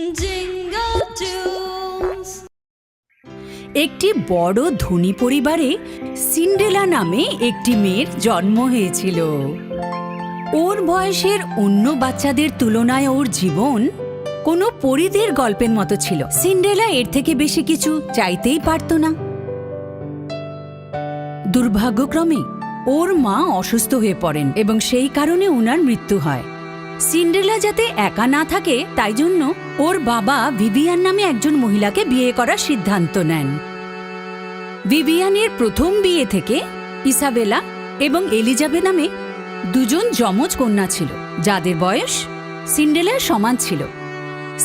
Jingle tunes. একটি বড় ধনী পরিবারে সিন্ড্রেলা নামে একটি মেয়ের জন্ম হয়েছিল। ওর বয়সের অন্য বাচ্চাদের তুলনায় ওর জীবন কোনো পরীদের গল্পের মতো ছিল। সিন্ড্রেলা এর থেকে বেশি কিছু চাইতেই পারত না। দুর্ভাগ্যক্রমে ওর মা অসুস্থ হয়ে পড়েন এবং সেই কারণে ওনার মৃত্যু হয়। সিন্ড্রেলা যাতে একা না থাকে তাই জন্য ওর বাবা ভিভিয়ান নামে একজন মহিলাকে বিয়ে করার সিদ্ধান্ত নেন। ভিভিয়ানের প্রথম বিয়ে থেকে ইসাবেলা এবং এলিজাবেথ নামে দুজন যমজ কন্যা ছিল, যাদের বয়স সিন্ড্রেলার সমান ছিল।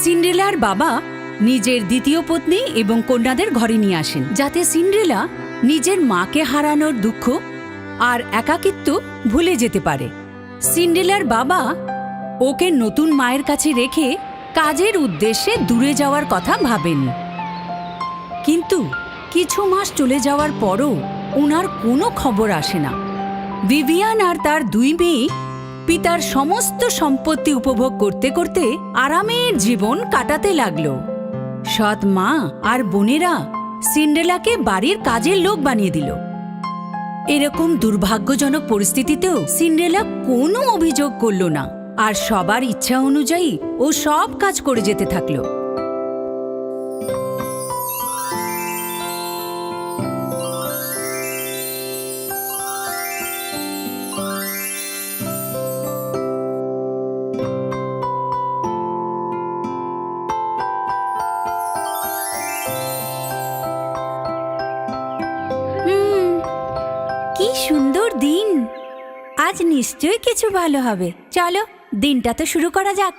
সিন্ড্রেলার বাবা নিজের দ্বিতীয় পত্নী এবং কন্যাদের ঘরে নিয়ে আসেন, যাতে সিন্ড্রেলা নিজের মাকে হারানোর দুঃখ আর একাকিত্ব ভুলে যেতে পারে। সিন্ড্রেলার বাবা ওকে নতুন মায়ের কাছে রেখে কাজের উদ্দেশ্যে দূরে যাওয়ার কথা ভাবেন, কিন্তু কিছু মাস চলে যাওয়ার পরও ওনার কোনো খবর আসে না। ভিভিয়ান আর তার দুই মেয়ে পিতার সমস্ত সম্পত্তি উপভোগ করতে করতে আরামের জীবন কাটাতে লাগলো। সৎ মা আর বোনেরা সিন্ড্রেলাকে বাড়ির কাজের লোক বানিয়ে দিল। এরকম দুর্ভাগ্যজনক পরিস্থিতিতেও সিন্ড্রেলা কোনো অভিযোগ করল না আর সবার ইচ্ছা অনুযায়ী ও সব কাজ করে যেতে থাকলো। কি সুন্দর দিন! আজ নিশ্চয়ই কিছু ভালো হবে। চলো দিনটা তো শুরু করা যাক।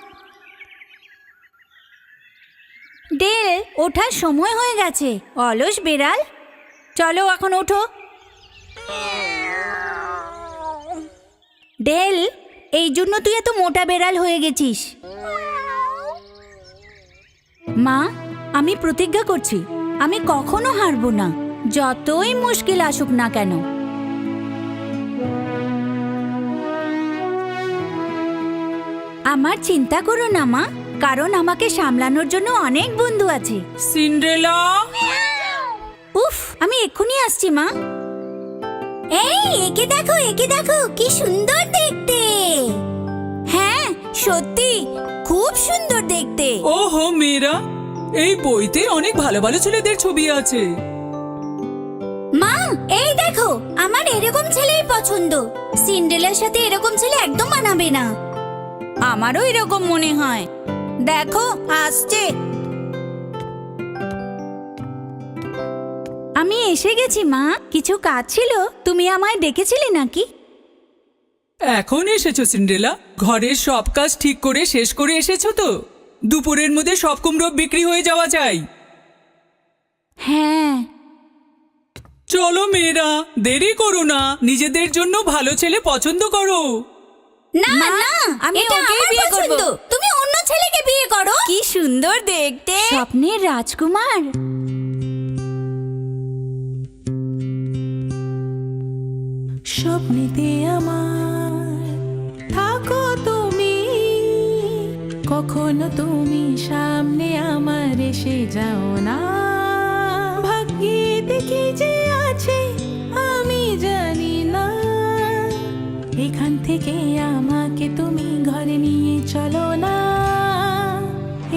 ডেল, ওঠার সময় হয়ে গেছে। অলস বেড়াল, চলো এখন ওঠো। ডেল, এই জন্য তুই এত মোটা বেড়াল হয়ে গেছিস। মা, আমি প্রতিজ্ঞা করছি আমি কখনো হারবো না, যতই মুশকিল আসুক না কেন। আমার চিন্তা করো না মা, কারণ আমাকে সামলানোর জন্য অনেক বন্ধু আছে। সিন্ড্রেলা, উফ, আমি এক্ষুনি আসছি মা। এই, একে দেখো কি সুন্দর দেখতে। হ্যাঁ সত্যি খুব সুন্দর দেখতে। ওহো মেয়েরা, এই বইতে অনেক ভালো ভালো ছেলেদের ছবি আছে। মা, এই দেখো, আমার এরকম ছেলেই পছন্দ। সিন্ড্রেলার সাথে এরকম ছেলে একদম মানাবে না। আমারও এরকম মনে হয়। দেখো আসছে। আমি এসে গেছি মা, কিছু কাজ ছিল। তুমি আমায় ডেকেছিলে নাকি? এখন এসেছো সিন্ড্রেলা? ঘরের সব কাজ ঠিক করে শেষ করে এসেছো তো? দুপুরের মধ্যে সব কুমড়ো বিক্রি হয়ে যাওয়া চাই। হ্যাঁ। চলো মেয়েরা, দেরি করো না, নিজেদের জন্য ভালো ছেলে পছন্দ করো। না না, আমি ওকেই বিয়ে করব। তুমি অন্য ছেলেকে বিয়ে করো। কি সুন্দর দেখতে, স্বপ্নের রাজকুমার। স্বপ্নেতে আমার থাকো তুমি, কখনো তুমি সামনে আমার এসে যাও না। ভাগ্যে দেখি যে আছে আমি জানি না, এখান থেকে আমাকে তুমি ঘরে নিয়ে চলো না।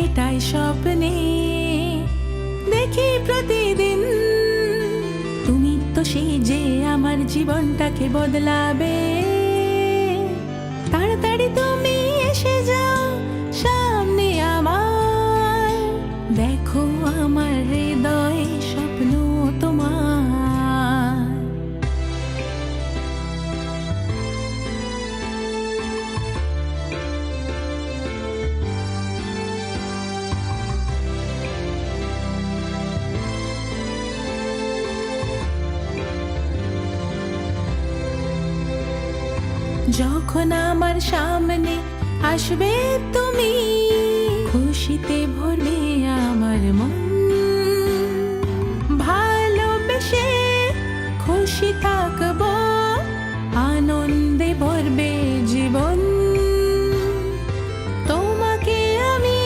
এটাই স্বপ্নে দেখি প্রতিদিন, তুমি তো সেই যে আমার জীবনটাকে বদলাবে। তাড়াতাড়ি তুমি এসে যাও সামনে আমার, দেখো আমার হৃদয়ে স্বপ্ন তোমার। যখন আমার সামনে আসবে তুমি, খুশিতে ভরবে আমার মন। ভালোবেসে খুশি থাকবো, আনন্দে ভরবে জীবন। তোমাকে আমি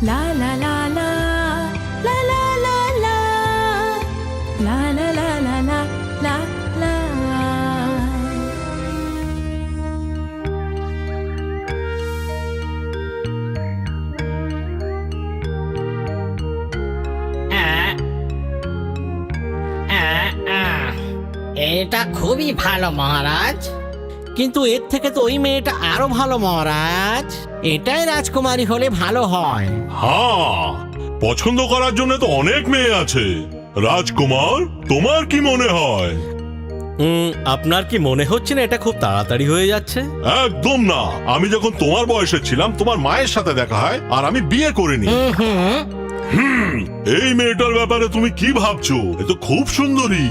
লা লা লা লা লা লা লা লা লা লা লা লা লা লা লা। এটা খুবই ভালো মহারাজ, কিন্তু এর থেকে তো ওই মেয়েটা আরো ভালো মহারাজ। এটাই রাজকুমারী হলে ভালো হয়। হ্যাঁ, পছন্দ করার জন্য তো অনেক মেয়ে আছে। রাজকুমার, তোমার কি মনে হয়? আপনার কি মনে হচ্ছে না এটা খুব তাড়াতাড়ি হয়ে যাচ্ছে? একদম না। আমি যখন তোমার বয়সে ছিলাম তোমার মায়ের সাথে দেখা হয়, আর আমি বিয়ে করিনি। এই মেয়েটার ব্যাপারে তুমি কি ভাবছো? এ তো খুব সুন্দরী।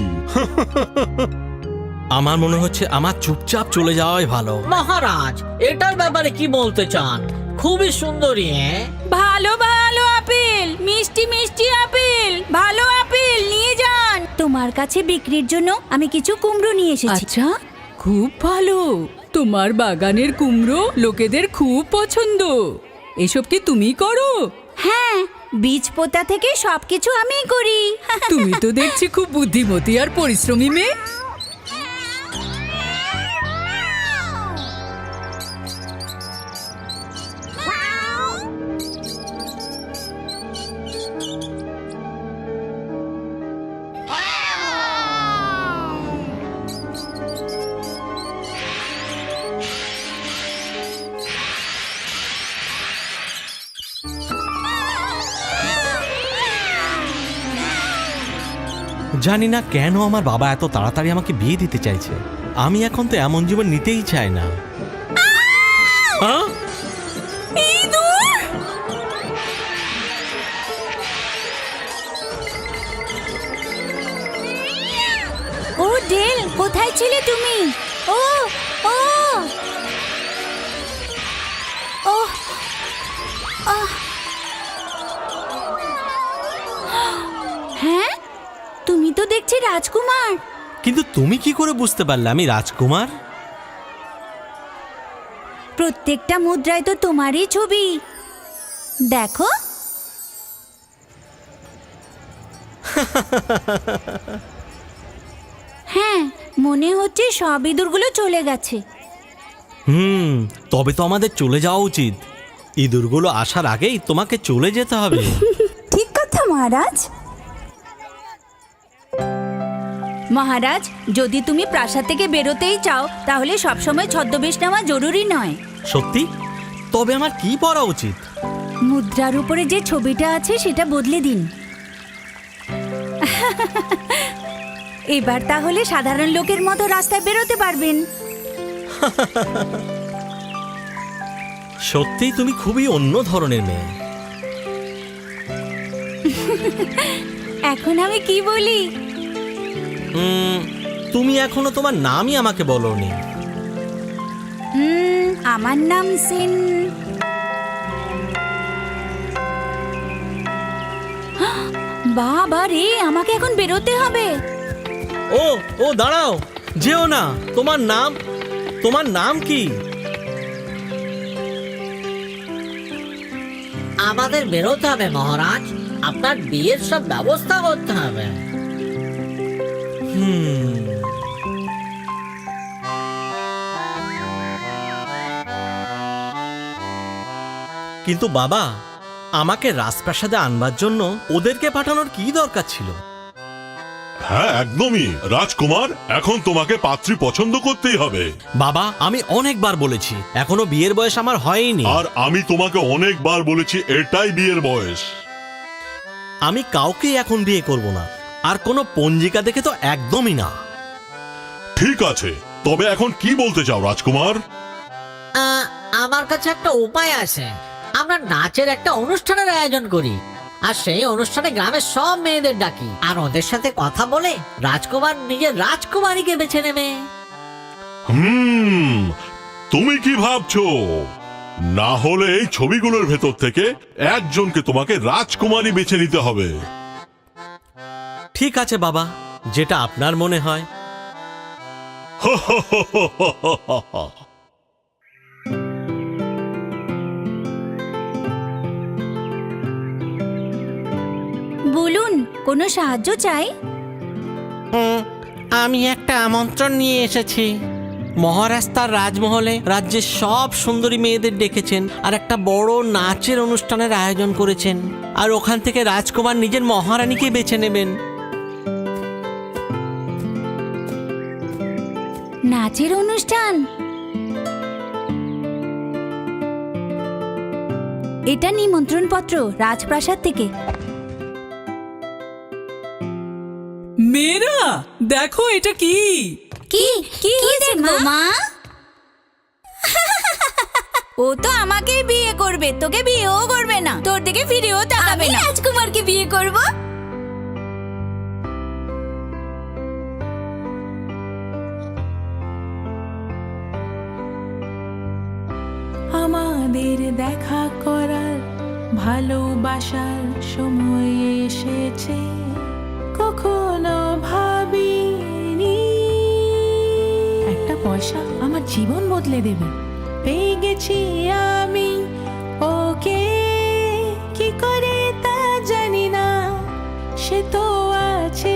আমার মনে হচ্ছে আমার চুপচাপ চলে যাওয়াই ভালো। মহারাজ, এটার ব্যাপারে কি বলতে চান? খুবই সুন্দরী। ভালো ভালো আপেল, মিষ্টি মিষ্টি আপেল, ভালো আপেল নিয়ে যান। তোমার কাছে বিক্রির জন্য আমি কিছু কুমড়ো নিয়ে এসেছি। আচ্ছা, খুব ভালো। তোমার বাগানের কুমড়ো লোকেদের খুব পছন্দ। এসব কি তুমি করো? হ্যাঁ, বীজ পোতা থেকে সবকিছু আমিই করি। তুমি তো দেখছি খুব বুদ্ধিমতী আর পরিশ্রমী মেয়ে। জানি না কেন আমার বাবা এত তাড়াতাড়ি আমাকে বিয়ে দিতে চাইছে। আমি এখন তো এমন জীবন নিতেই চাই না। হ্যাঁ? ও ডেল, কোথায় ছিলে তুমি? ও ও ও হ্যাঁ, তুমি তো দেখছি রাজকুমার। কিন্তু তুমি কি করে বুঝতে পারলে আমি রাজকুমার? প্রত্যেকটা মুদ্রায় তো তোমারই ছবি। দেখো। হ্যাঁ, মনে হচ্ছে সব ইঁদুরগুলো চলে গেছে। তবে তো আমাদের চলে যাওয়া উচিত। ইঁদুরগুলো আসার আগেই তোমাকে চলে যেতে হবে। ঠিক কথা মহারাজ। মহারাজ, যদি তুমি প্রাসাদ থেকে বেরোতেই চাও তাহলে সবসময় ছদ্মবেশ নেওয়া জরুরি নয়। সত্যি? তবে আমার কি পরা উচিত? মুদ্রার উপরে যে ছবিটা আছে সেটা বদলে দিন। এবার তাহলে সাধারণ লোকের মতো রাস্তায় বেরোতে পারবেন। সত্যিই তুমি খুবই অন্য ধরনের মেয়ে। এখন আমি কি বলি? তুমি এখনো তোমার নামই আমাকে বলোনি। আমার নাম সিন। বাবা রে, আমাকে এখন বেরোতে হবে। ও ও দাঁড়াও, যেও না। তোমার নাম কি? আমাদের বেরোতে হবে মহারাজ। আপনার বিয়ের সব ব্যবস্থা করতে হবে। কিন্তু বাবা, আমাকে রাজপ্রাসাদে আনবার জন্য ওদেরকে পাঠানোর কি দরকার ছিল? হ্যাঁ, একদমই। রাজকুমার, এখন তোমাকে পাত্রী পছন্দ করতেই হবে। বাবা, আমি অনেকবার বলেছি এখনো বিয়ের বয়স আমার হয়নি। আর আমি তোমাকে অনেকবার বলেছি এটাই বিয়ের বয়স। আমি কাউকেই এখন বিয়ে করব না, আর কোনো পঞ্জিকা দেখে তো একদমই না। ঠিক আছে, তবে এখন কি বলতে চাও রাজকুমার? আমার কাছে একটা উপায় আছে। আমরা নাচের একটা অনুষ্ঠানের আয়োজন করি, আর সেই অনুষ্ঠানে গ্রামের সব মেয়েদের ডাকি, আর ওদের সাথে কথা বলে রাজকুমার নিজের রাজকুমারীকে বেছে নেবে। তুমি কি ভাবছো? না হলে এই ছবিগুলোর ভেতর থেকে একজনকে তোমাকে রাজকুমারী বেছে নিতে হবে। ঠিক আছে বাবা, যেটা আপনার মনে হয়। বলুন, কোনো সাহায্য চাই? আমি একটা আমন্ত্রণ নিয়ে এসেছি। মহারাজ তার রাজমহলে রাজ্যের সব সুন্দরী মেয়েদের ডেকেছেন আর একটা বড় নাচের অনুষ্ঠানের আয়োজন করেছেন। আর ওখান থেকে রাজকুমার নিজের মহারানীকে বেছে নেবেন। নাচের অনুষ্ঠান? এটা নিমন্ত্রণপত্র রাজপ্রাসাদ থেকে। মেয়েরা দেখো এটা কি? কি কি হয়েছে মা? ও তো আমাকেই বিয়ে করবে, তোকে বিয়েও করবে না, তোর দিকে ফিরেও তাকাবে না। রাজকুমারকে বিয়ে করব। আমাদের দেখা করার ভালোবাসার সময় এসেছে, কখনো ভাবিনি একটা পয়সা আমার জীবন বদলে দেবে। পেয়ে গেছি আমি ওকে, কি করে তা জানি না, সে তো আছে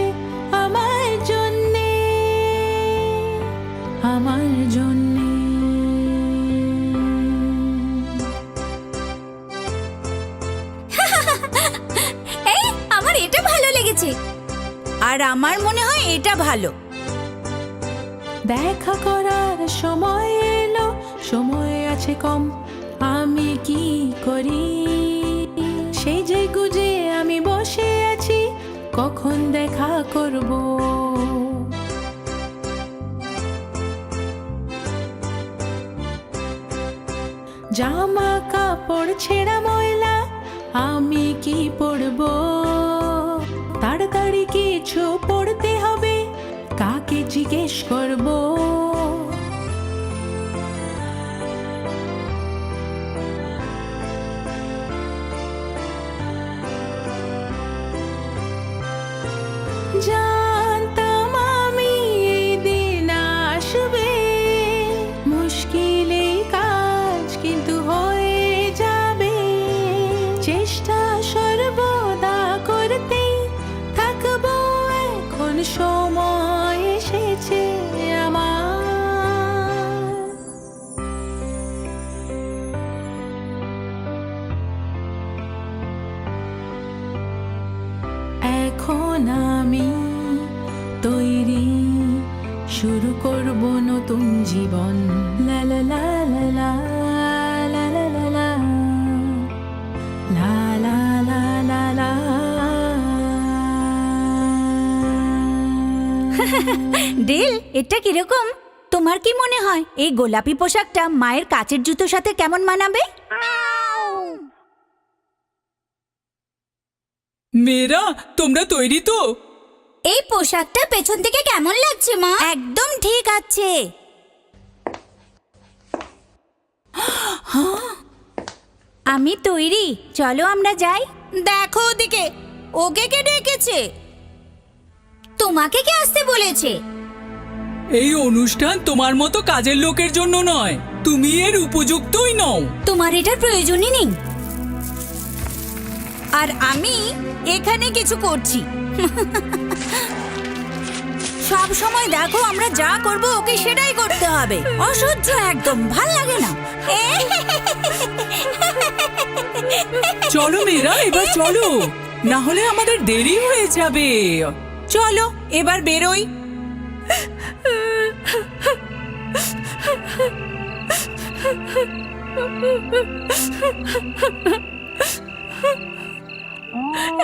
আমার জন্যে, আমার জন্যে। এই আমার এটা ভালো লেগেছে, আর আমার মনে হয় এটা ভালো। দেখা করার সময় এলো, সময় আছে কম, আমি কি করি? সেই যে গুজে আমি বসে আছি, কখন দেখা করব? জামা কাপড় ছেঁড়া ময়লা, আমি কি পরব? তাড়াতাড়ি কিছু পড়তে হবে, কাকে জিজ্ঞেস করব? জানতাম আমি এই দিন আসবে, মুশকিলে কাজ কিন্তু হয়ে যাবে, চেষ্টা সর্বদা করতে থাকবো, এখন সময় এসেছে আমার। এখন আমি তৈরি, শুরু করব নতুন জীবন। লা লা লা লা লা লা লা লা লা লা লা লা লা লা। ডিল, এটা কিরকম? তোমার কি মনে হয় এই গোলাপি পোশাকটা মায়ের কাচের জুতোর সাথে কেমন মানাবে? মেয়েরা তোমরা তৈরি তো? এই পোশাকটা পেছন থেকে কেমন লাগছে মা? একদম ঠিক আছে। আমি তৈরি, চলো আমরা যাই। দেখো ওদিকে, ওকে কে ডেকেছে? তোমাকে কে আসতে বলেছে? এই অনুষ্ঠান তোমার মতো কাজের লোকের জন্য নয়, তুমি এর উপযুক্তই নও। তোমার এটার প্রয়োজনই নেই, আর আমি এখানে কিছু করছি। সব সময় দেখো আমরা যা করব ওকে সেটাই করতে হবে। অসহ্য একদম, ভাল লাগে না। চলো মেয়েরা এবার চলো, না হলে আমাদের দেরি হয়ে যাবে। চলো এবার বেরোই।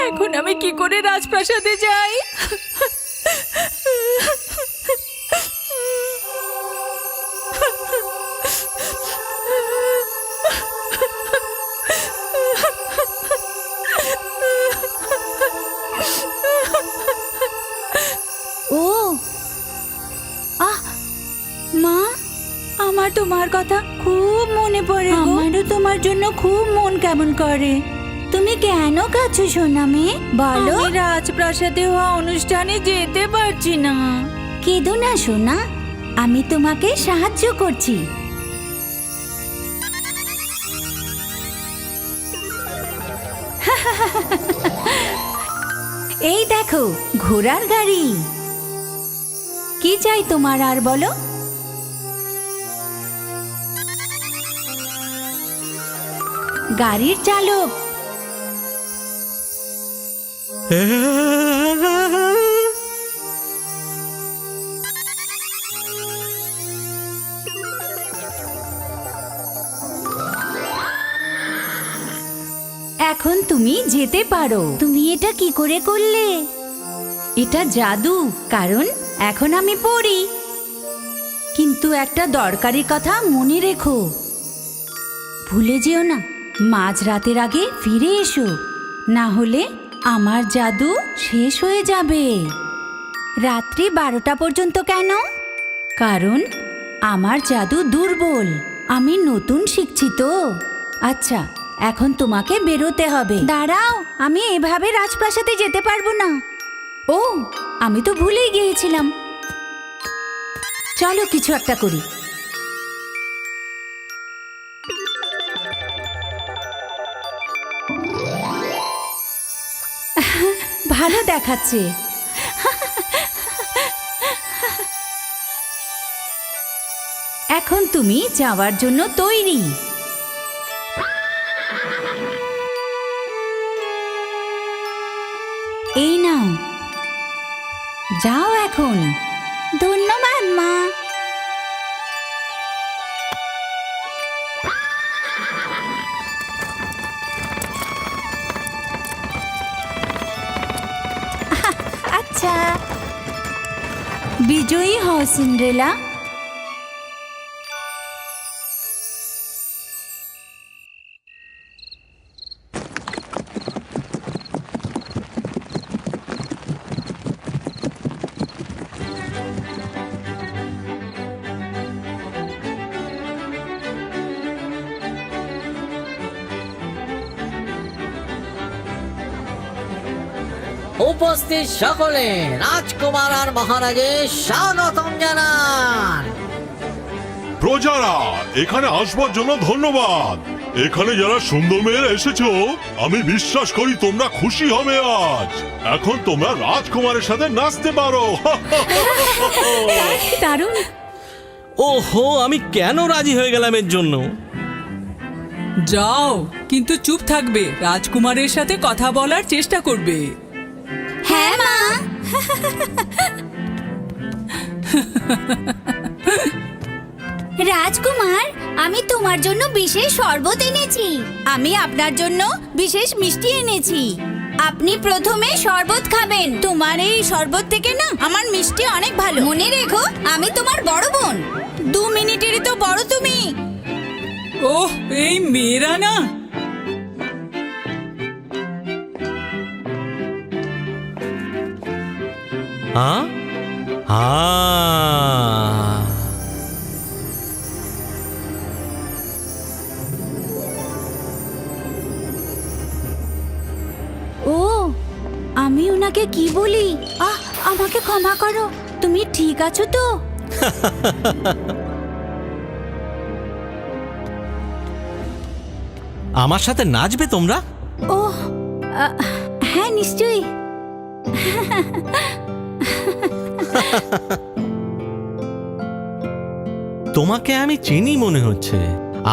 এখন আমি কি করে রাজপ্রাসাদে যাই? ও মা, আমার তোমার কথা খুব মনে পড়ে। আমারও তোমার জন্য খুব মন কেমন করে। তুমি কেন কাছো সোনা মেয়ে, বলো? আমি রাজপ্রাসাদে হওয়া অনুষ্ঠানে যেতে পারছি না। কেঁদো না সোনা, আমি তোমাকে সাহায্য করছি। এই দেখো ঘোড়ার গাড়ি। কি চাই তোমার আর বলো? গাড়ির চালক। এখন তুমি যেতে পারো। তুমি এটা কি করে করলে? এটা জাদু, কারণ এখন আমি পড়ি। কিন্তু একটা দরকারি কথা মনে রেখো, ভুলে যেও না, মাঝরাতের আগে ফিরে এসো, না হলে আমার জাদু শেষ হয়ে যাবে। রাত্রি 12টা পর্যন্ত কেন? কারণ আমার জাদু দুর্বল, আমি নতুন শিখছি তো। আচ্ছা, এখন তোমাকে বেরোতে হবে। দাঁড়াও, আমি এভাবে রাজপ্রাসাদে যেতে পারবো না। ও, আমি তো ভুলেই গিয়েছিলাম। চলো কিছু একটা করি। ভালো দেখাচ্ছে। এখন তুমি যাওয়ার জন্য তৈরি। এই নাও, যাও এখন। ধন্যবাদ মা। আচ্ছা, বিজয়ী হও সিন্ড্রেলা। উপস্থিত সকলে রাজকুমার আর মহারাজের স্বাগতম জানান। প্রজারা, এখানে আসবার জন্য ধন্যবাদ। এখানে যারা সুন্দর মেয়েরা এসেছো, আমি বিশ্বাস করি তোমরা খুশি হবে আজ। এখন তোমরা রাজকুমারের সাথে নাচতে পারো। দারুণ। ওহো, আমি কেন রাজি হয়ে গেলাম এর জন্য? যাও, কিন্তু চুপ থাকবে, রাজকুমারের সাথে কথা বলার চেষ্টা করবে। হ্যাঁ মা। রাজকুমার, আমি তোমার জন্য বিশেষ শরবত এনেছি। আমি আপনার জন্য বিশেষ মিষ্টি এনেছি। আপনি প্রথমে শরবত খাবেন। তোমার এই শরবত থেকে না আমার মিষ্টি অনেক ভালো। মনে রেখো, আমি তোমার বড় বোন। 2 মিনিটেরই তো বড় তুমি। ওহ, এই মেয়েরা না। হ্যাঁ হ্যাঁ, ও, আমি ওনাকে কি বলি? আমাকে ক্ষমা করো। তুমি ঠিক আছো তো? আমার সাথে নাচবে তোমরা? ও, হ্যাঁ নিশ্চয়ই। তোমাকে আমি চিনি মনে হচ্ছে।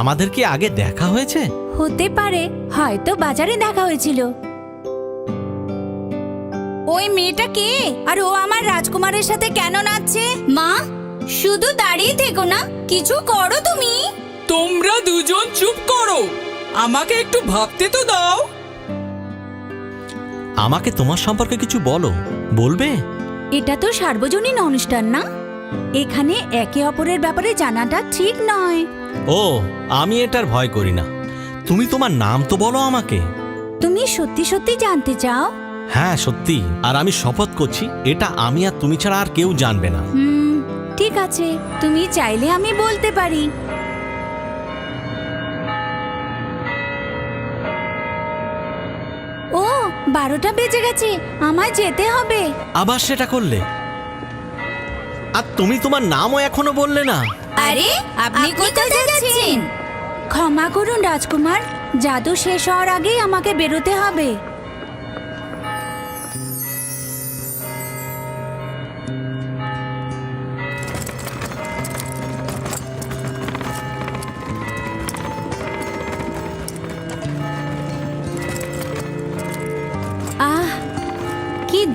আমাদের কি আগে দেখা হয়েছে? হতে পারে, হয়তো বাজারে দেখা হয়েছিল। ওই মেয়েটা কে? আর ও আমার রাজকুমারের সাথে কেন নাচছে? মা, শুধু দাঁড়িয়ে থেকো না, কিছু করো তুমি। তোমরা দুজন চুপ করো, আমাকে একটু ভাবতে তো দাও। আমাকে তোমার সম্পর্কে কিছু বলো, বলবে? এটা তো সার্বজনীন অনুষ্ঠান না, এখানে একে অপরের ব্যাপারে জানাটা ঠিক নয়। ও, আমি এটার ভয় করি না। তুমি তোমার নাম তো বলো আমাকে। তুমি সত্যি সত্যি জানতে চাও? হ্যাঁ সত্যি, আর আমি শপথ করছি এটা আমি আর তুমি ছাড়া আর কেউ জানবে না। ঠিক আছে, তুমি চাইলে আমি বলতে পারি। ও, 12টা বেজে গেছে, আমায় যেতে হবে। আবার সেটা করলে? আর তুমি তোমার নামও এখনো বললে না। আরে, আপনি কোথায় যাচ্ছেন? ক্ষমা করুন রাজকুমার, জাদু শেষ হওয়ার আগেই আমাকে বেরোতে হবে।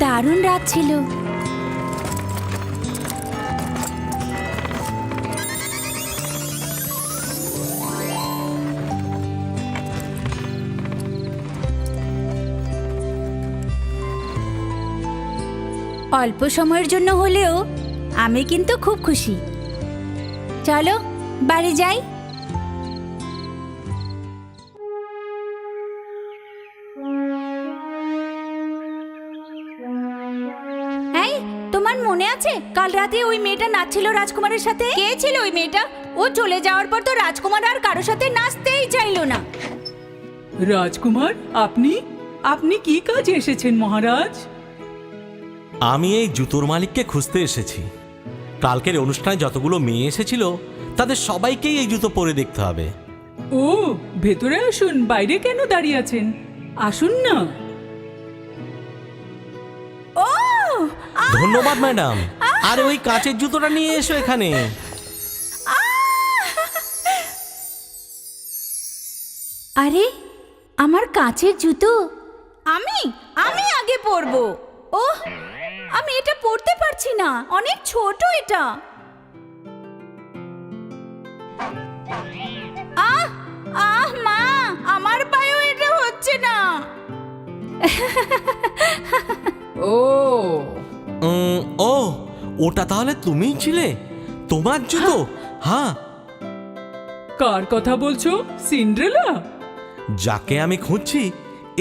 দারুণ রাত ছিল। অল্প সময়ের জন্য হলেও আমি কিন্তু খুব খুশি। চলো বাড়ি যাই। এই, তোমার মনে আছে কাল রাতে ওই মেয়েটা নাচছিল রাজকুমারের সাথে? কে ছিল ওই মেয়েটা? ও চলে যাওয়ার পর তো রাজকুমার আর কারোর সাথে নাচতেই চাইলো না। রাজকুমার, আপনি আপনি কি কাজে এসেছেন মহারাজ? আমি এই জুতোর মালিককে খুঁজতে এসেছি। কালকের অনুষ্ঠানে যতগুলো মেয়ে এসেছিল তাদের সবাইকেই এই জুতো পরে দেখতে হবে। ও, ভেতরে আসুন, বাইরে কেন দাঁড়িয়ে আছেন? আসুন না। ও ধন্যবাদ ম্যাডাম। আর ওই কাঁচের জুতোটা নিয়ে এসো এখানে। আরে, আমার কাঁচের জুতো আমি আমি আগে পরবো। ওহ, আমি এটা পরতে পারছি না, অনেক ছোট এটা। আহ আহ মা, আমার পায়েও এটা হচ্ছে না। ও, ও, ওটা তাহলে তুমিই ছিলে? তোমার জুতো? হ্যাঁ। কার কথা বলছো? সিন্ড্রেলা? যাকে আমি খুঁজছি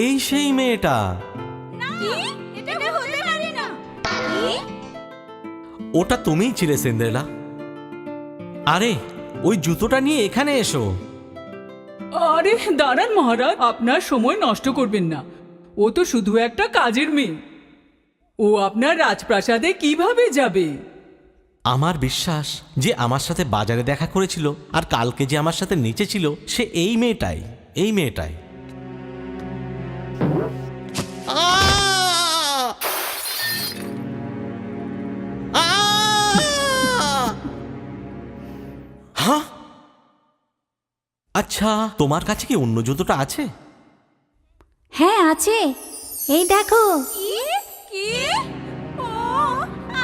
এই সেই মেয়েটা। এটা হতে পারে না। ওটা তুমিই ছিলে সিন্ড্রেলা। আরে, ওই জুতোটা নিয়ে এখানে এসো। আরে দাঁড়ান মহারাজ, আপনার সময় নষ্ট করবেন না। ও তো শুধু একটা কাজের মেয়ে। ও আপনার রাজপ্রাসাদে কিভাবে যাবে? আমার বিশ্বাস যে আমার সাথে বাজারে দেখা করেছিল আর কালকে যে আমার সাথে নিচে ছিল সে এই মেয়েটাই, এই মেয়েটাই। হ্যাঁ, আচ্ছা, তোমার কাছে কি অন্য জুতোটা আছে? হ্যাঁ আছে, এই দেখো। কি কি? ও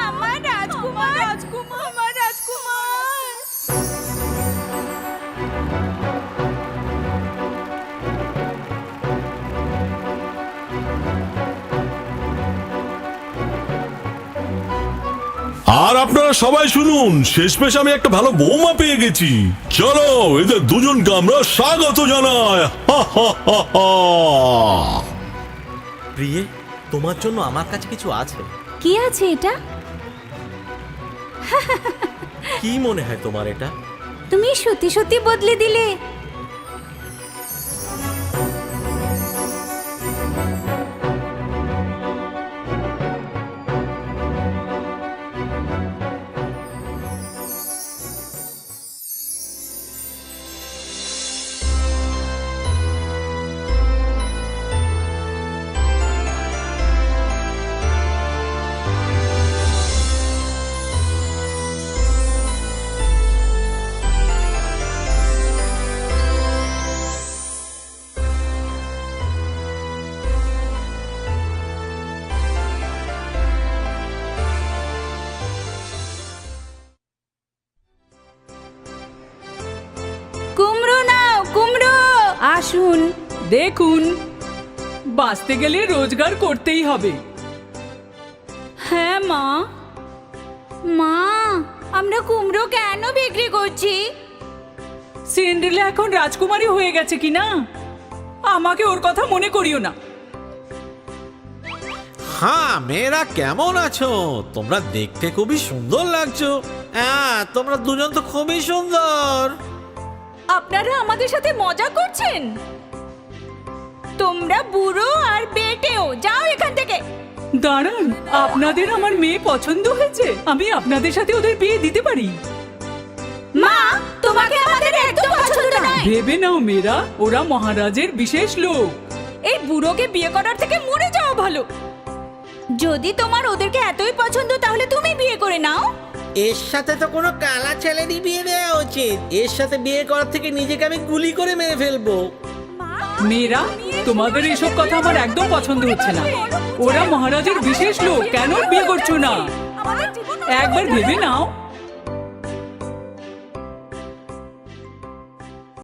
আমার রাজকুমার, রাজকুমার, আমার রাজকুমার। আর আপনারা সবাই শুনুন, শেষমেশ আমি একটা ভালো বৌমা পেয়ে গেছি। চলো এদের দুজনকে আমরা স্বাগত জানাই। হা হা হা হা। প্রিয়ে, তোমার জন্য আমার কাছে কিছু আছে। কি আছে এটা? কি মনে হয় তোমার এটা? তুমি সত্যি সত্যি বদলে দিলে। কুমড়ো নাও, কুমড়ো। আসুন, দেখুন, বাঁচতে গেলে রোজগার করতেই হবে। হ্যাঁ মা। মা, আমরা কুমড়ো কেন বিক্রি করছি? সিন্ড্রেলা এখন রাজকুমারী হয়ে গেছে কি না? আমাকে ওর কথা মনে করিও না। হ্যাঁ, মেয়েরা কেমন আছো? তোমরা দেখতে খুবই সুন্দর লাগছো। হ্যাঁ, তোমরা দুজন তো খুবই সুন্দর। আপনারা আমাদের সাথে মজা করছেন? তোমরা বুড়ো আর বেটেও, যাও এখান থেকে। দাঁড়ান, আপনাদের আমার মেয়ে পছন্দ হয়েছে। আমি আপনাদের সাথে ওদের বিয়ে দিতে পারি। মা, তোমাকে আমাদের একদম পছন্দ নয়। ভেবে নাও মেয়েরা, ওরা মহারাজের বিশেষ লোক। এই বুড়োকে বিয়ে করার থেকে মরে যাওয়া ভালো। যদি তোমার ওদেরকে এতই পছন্দ তাহলে তুমি বিয়ে করে নাও। এর সাথে তো কোনো কালা ছেলেরই বিয়ে দেওয়া উচিত। এর সাথে বিয়ে করার থেকে নিজেকে আমি গুলি করে মেরে ফেলবো। মা, মেয়েরা, তোমাদের এসব কথা আমার একদম পছন্দ হচ্ছে না। ওরা মহারাজের বিশেষ লোক, কেন বিয়ে করছো না? একবার ভেবে নাও।